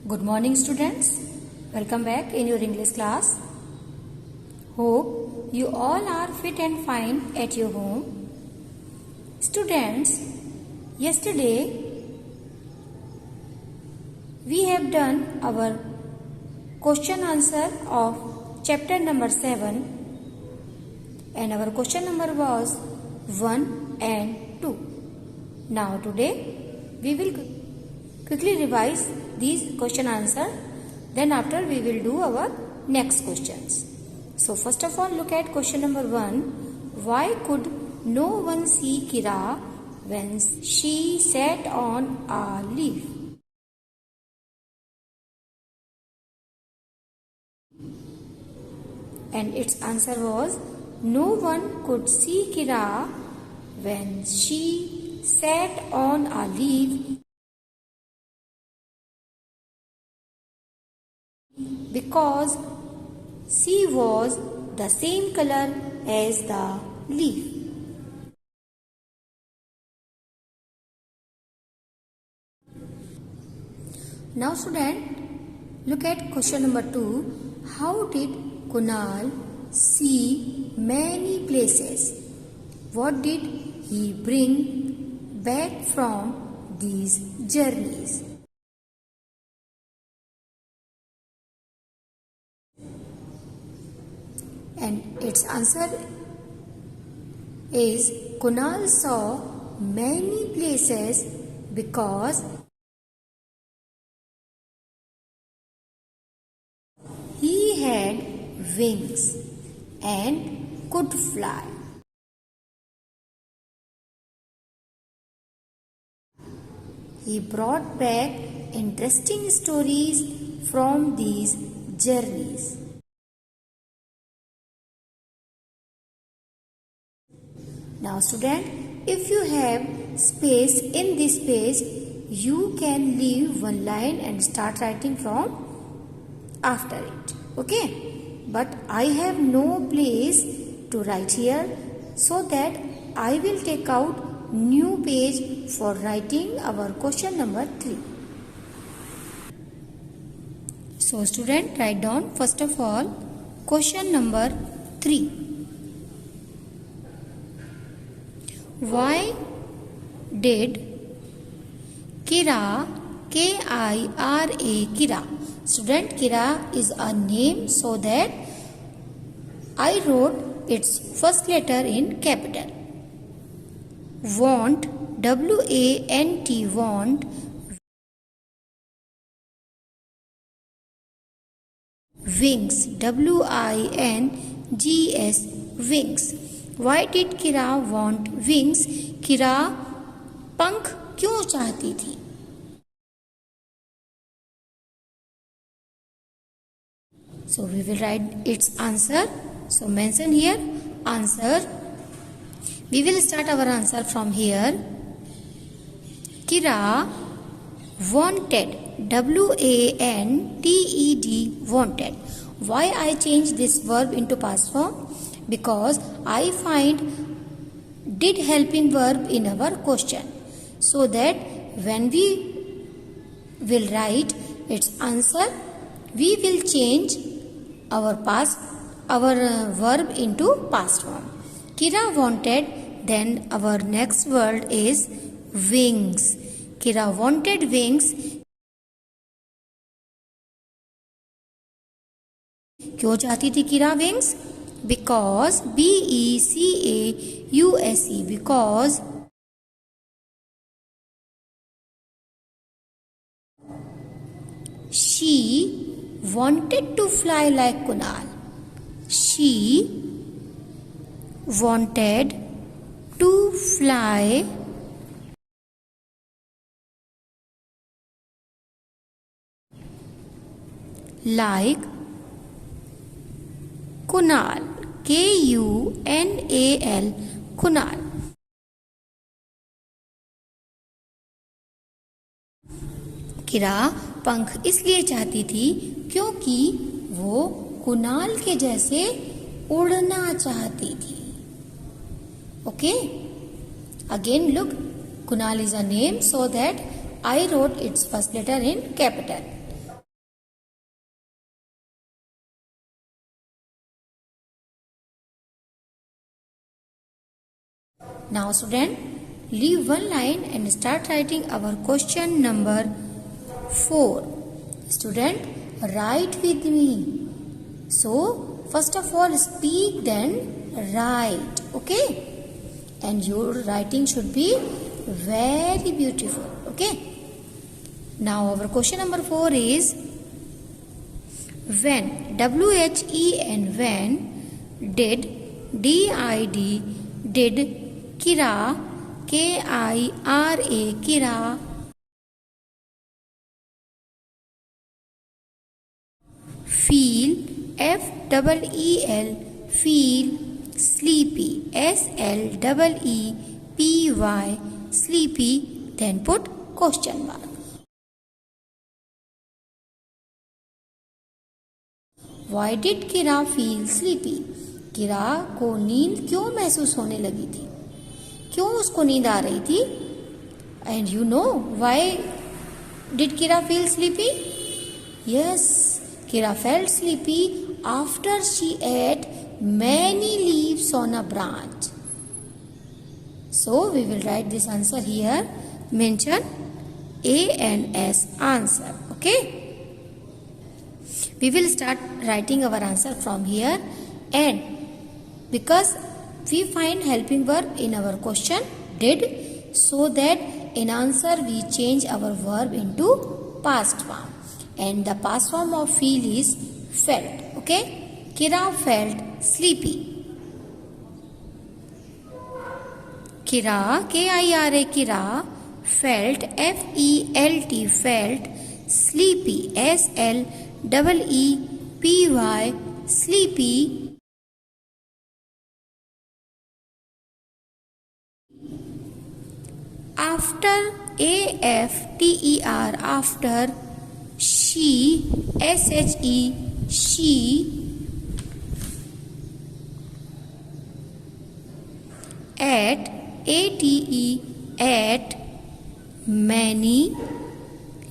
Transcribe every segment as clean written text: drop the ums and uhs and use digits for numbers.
Good morning, students. Welcome back in your English class. Hope you all are fit and fine at your home. Students, yesterday we have done our question answer of chapter number 7 and our question number was 1 and 2. Now today we will quickly revise these question answer, then after we will do our next questions. So first of all, look at question number 1. Why could no one see Kira when she sat on a leaf? And its answer was, no one could see Kira when she sat on a leaf because she was the same color as the leaf. Now student, look at question number 2. How did Kunal see many places? What did he bring back from these journeys? And its answer is, Kunal saw many places because he had wings and could fly. He brought back interesting stories from these journeys. Now student, if you have space in this page, you can leave one line and start writing from after it. Okay? But I have no place to write here, so that I will take out new page for writing our question number 3. So student, write down first of all question number 3. Why did Kira, K-I-R-A, Kira. Student, Kira is a name, so that I wrote its first letter in capital. Want, W-A-N-T, want. Wings, W-I-N-G-S, wings. Why did Kira want wings? Kira पंख क्यों चाहती थी? So we will write its answer. So mention here answer. We will start our answer from here. Kira wanted, W-A-N-T-E-D, wanted. Why I change this verb into past form? Because I find did helping verb in our question, so that when we will write its answer, we will change our verb into past form. Kira wanted, then our next word is wings. Kira wanted wings. क्यों चाहती थी Kira wings? Because, B-E-C-A-U-S-E, because she wanted to fly like Kunal. She wanted to fly like Kunal, K-U-N-A-L, Kunal. किरा पंख इसलिए चाहती थी क्योंकि वो कुणाल के जैसे उड़ना चाहती थी. Okay? Again look, Kunal is a name, so that I wrote its first letter in capital. Now student, leave one line and start writing our question number 4. Student, write with me. So, first of all speak, then write. Okay? And your writing should be very beautiful. Okay? Now our question number 4 is when, W-H-E-N, when did, D-I-D, did Kira, K-I-R-A, Kira feel, F-E-E-L, feel sleepy, S-L-E-E-P-Y, sleepy, then put question mark. Why did Kira feel sleepy? किरा को नींद क्यों महसूस होने लगी थी? क्यों उसको नींद आ रही थी? And you know why did Kira feel sleepy? Yes, Kira felt sleepy after she ate many leaves on a branch. So we will write this answer here. Mention A and S answer. Okay? We will start writing our answer from here, and because we find helping verb in our question did, so that in answer we change our verb into past form, and the past form of feel is felt. Okay? Kira felt sleepy. Kira, K-I-R-A, Kira felt, F-E-L-T, felt sleepy, S-L-E-E-P-Y, sleepy. After, A-F-T-E-R, after she, S-H-E, she ate, A-T-E, ate many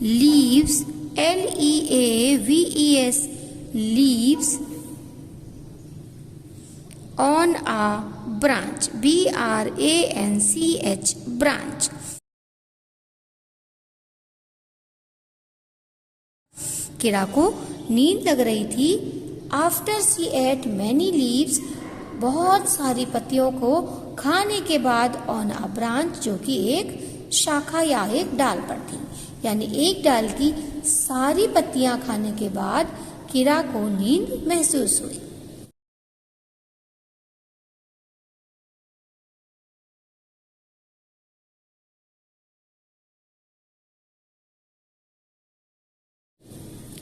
leaves, L-E-A-V-E-S, leaves on a branch, B-R-A-N-C-H, branch. किरा को नींद लग रही थी after she ate many leaves, बहुत सारी पत्तियों को खाने के बाद ऑन अ ब्रांच, जो कि एक शाखा या एक डाल पर थी, यानी एक डाल की सारी पत्तियां खाने के बाद किरा को नींद महसूस हुई.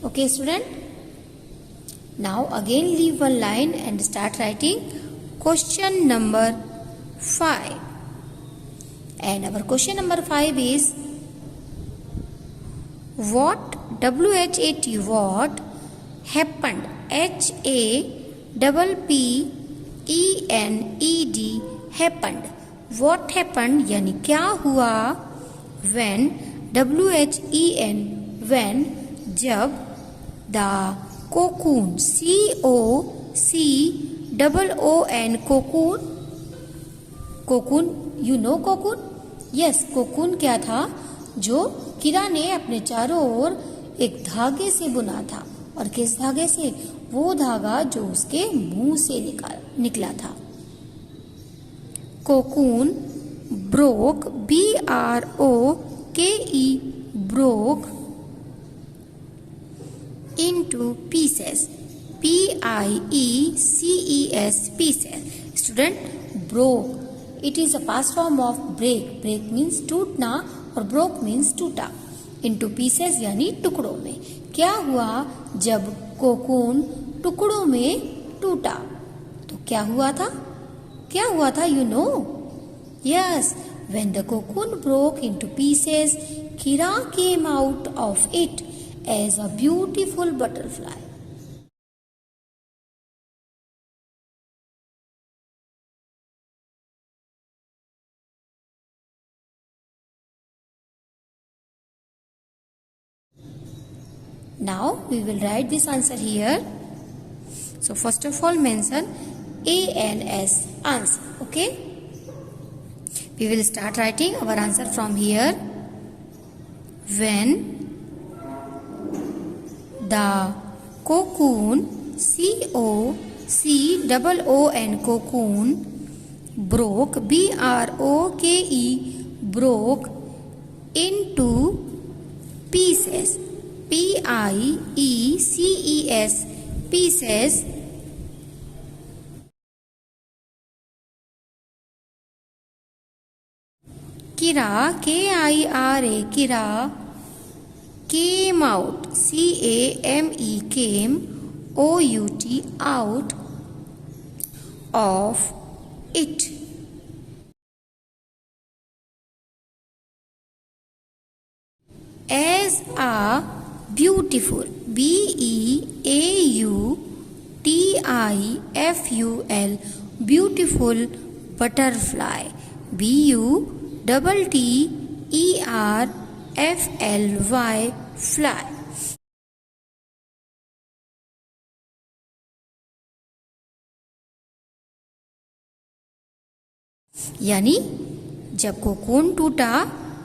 Okay student, now again leave one line and start writing question number 5. And our question number 5 is what, W-H-A-T, what happened, H-A-P-P-E-N-E-D, happened. What happened यानी क्या हुआ, when, W-H-E-N, when, जब, the cocoon, C-O-C-O-O-N, cocoon, cocoon, you know cocoon? Yes, cocoon क्या था, जो किरा ने अपने चारों ओर एक धागे से बुना था. और किस धागे से? वो धागा जो उसके मुंह से निकला था. Cocoon broke, B-R-O-K-E, broke into pieces, P-I-E-C-E-S, pieces. Student, broke, it is a past form of break. Break means टूटना और broke means टूटा. into pieces यानी टुकड़ों में. क्या हुआ जब कोकून टुकड़ों में टूटा? तो क्या हुआ था? क्या हुआ था? You know? Yes, when the cocoon broke into pieces, Kira came out of it as a beautiful butterfly. Now we will write this answer here. So first of all mention A and S answer. Okay. We will start writing our answer from here. When the cocoon, COCOON, cocoon, broke, BROKE, broke into pieces, PIECES, pieces, Kira, KIRA, Kira, came out, CAME, came, OUT, out of it. As a beautiful, BEAUTIFUL, beautiful butterfly, BUTTERFLY, fly. यानी जब cocoon टूटा,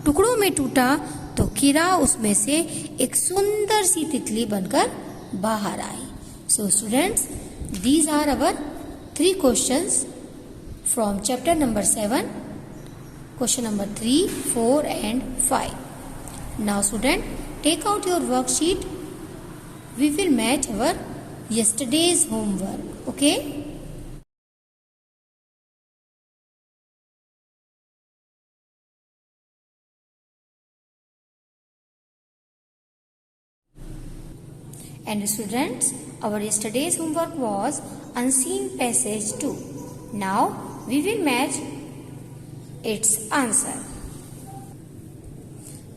टुकड़ों में टूटा, तो कीड़ा उसमें से एक सुंदर सी तितली बनकर बाहर आई. So students, these are our 3 questions from chapter number 7, question number 3, 4 and 5. Now student, take out your worksheet. We will match our yesterday's homework. Okay? And students, our yesterday's homework was Unseen Passage 2. Now we will match its answer.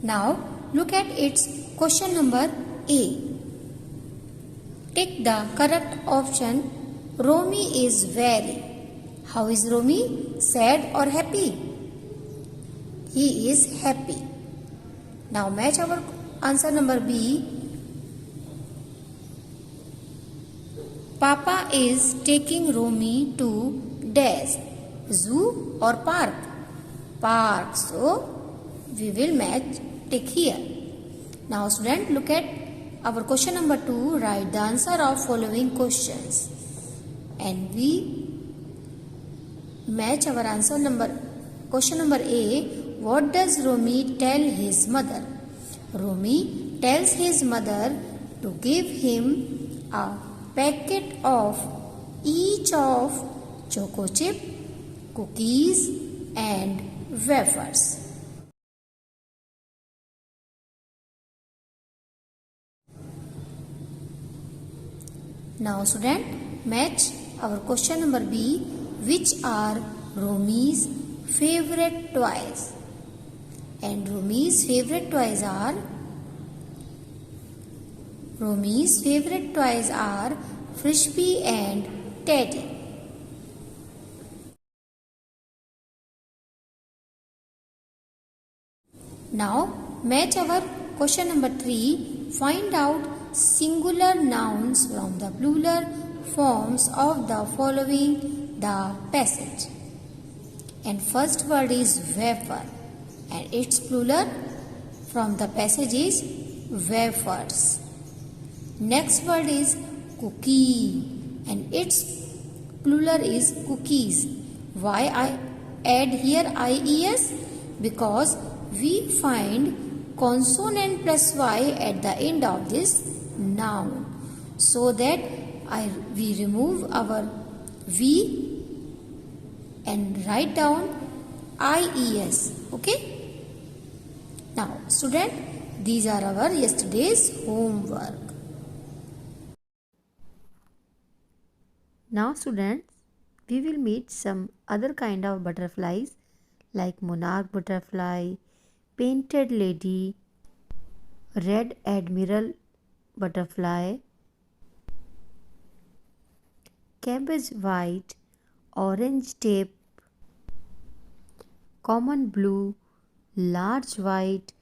Now look at its question number A. Take the correct option. Romy is very. How is Romy? Sad or happy? He is happy. Now match our answer number B. Papa is taking Romy to dash, zoo or park? Park. So we will match, tick here. Now student, look at our question number 2. Write the answer of following questions, and we match our answer number. Question number A. What does Romy tell his mother? Romy tells his mother to give him a packet of each of choco chip, cookies and wafers. Now student, match our question number B. Which are Romy's favorite toys? And Romy's favorite toys are Frisbee and Teddy. Now match our question number 3. Find out singular nouns from the plural forms of the following the passage. And first word is wafer, and its plural from the passage is wafers. Next word is cookie, and its plural is cookies. Why I add here IES? Because we find consonant plus Y at the end of this noun, so that we remove our V and write down IES. Okay? Now student, these are our yesterday's homework. Now students, we will meet some other kind of butterflies like monarch butterfly, painted lady, red admiral butterfly, cabbage white, orange tape, common blue, large white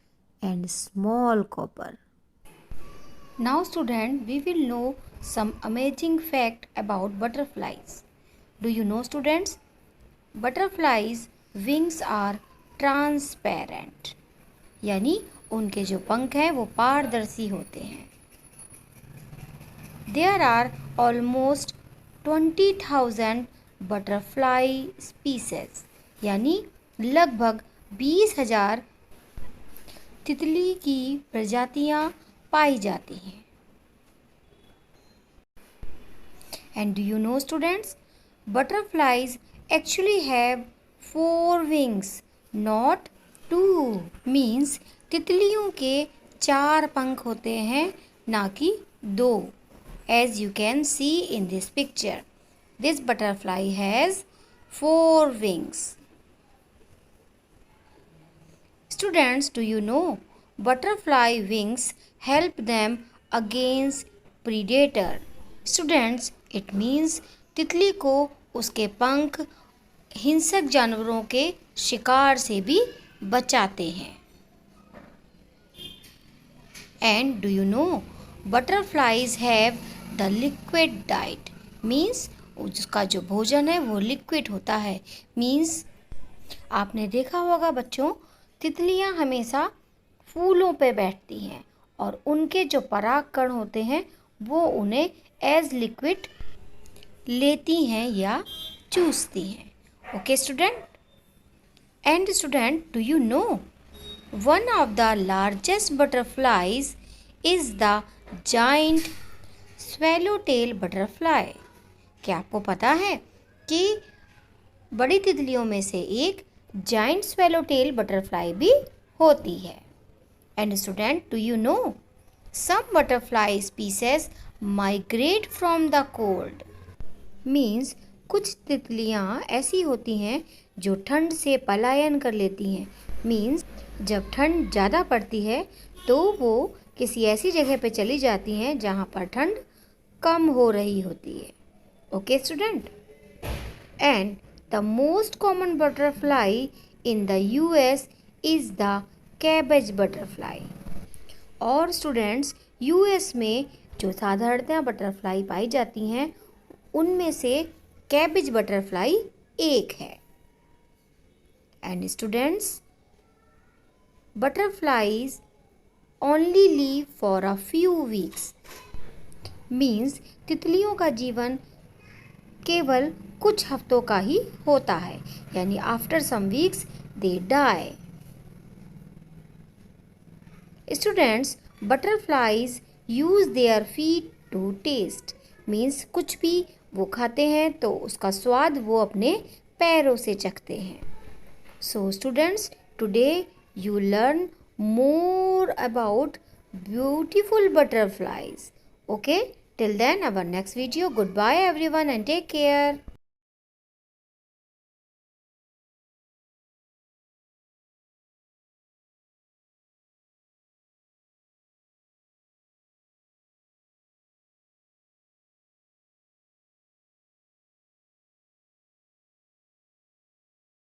and small copper. Now student, we will know some amazing fact about butterflies. Do you know students? Butterflies wings are transparent, यानी उनके जो पंख हैं वो पारदर्शी होते हैं। There are almost 20,000 butterfly species, यानी लगभग 20,000 तितली की प्रजातियां पाई जाती हैं। And do you know, students, butterflies actually have 4 wings, not 2. Means तितलियों के 4 पंख होते हैं, ना कि 2. As you can see in this picture, this butterfly has 4 wings. Students, do you know butterfly wings help them against predator? Students, it means तितली को उसके पंख हिंसक जानवरों के शिकार से भी बचाते हैं। And do you know butterflies have the liquid diet? Means उसका जो भोजन है वो लिक्विड होता है। Means आपने देखा होगा बच्चों, तितलियां हमेशा फूलों पे बैठती हैं और उनके जो परागकण होते हैं वो उन्हें एज लिक्विड लेती हैं या चूसती हैं। Okay student? And student, do you know one of the largest butterflies is the giant swallowtail butterfly. क्या आपको पता है कि बड़ी तितलियों में से एक जाइंट स्वैलोटेल बटरफ्लाई भी होती है? And student, do you no some butterfly species migrate from the cold? Means कुछ तितलियाँ ऐसी होती हैं जो ठंड से पलायन कर लेती हैं। Means जब ठंड ज़्यादा पड़ती है तो वो किसी ऐसी जगह पे चली जाती हैं जहाँ पर ठंड कम हो रही होती है। Okay student? And the most common butterfly in the US is the cabbage butterfly. और स्टूडेंट्स, US में जो साधारणतः बटरफ्लाई पाई जाती हैं उनमें से कैबेज बटरफ्लाई एक है। And students, butterflies only leave for a few weeks. Means तितलियों का जीवन केवल कुछ हफ्तों का ही होता है, यानी after some weeks they die. Students, butterflies use their feet to taste. Means कुछ भी वो खाते हैं तो उसका स्वाद वो अपने पैरों से चखते हैं। So students, today you learn more about beautiful butterflies. Okay, till then, our next video. Goodbye everyone and take care.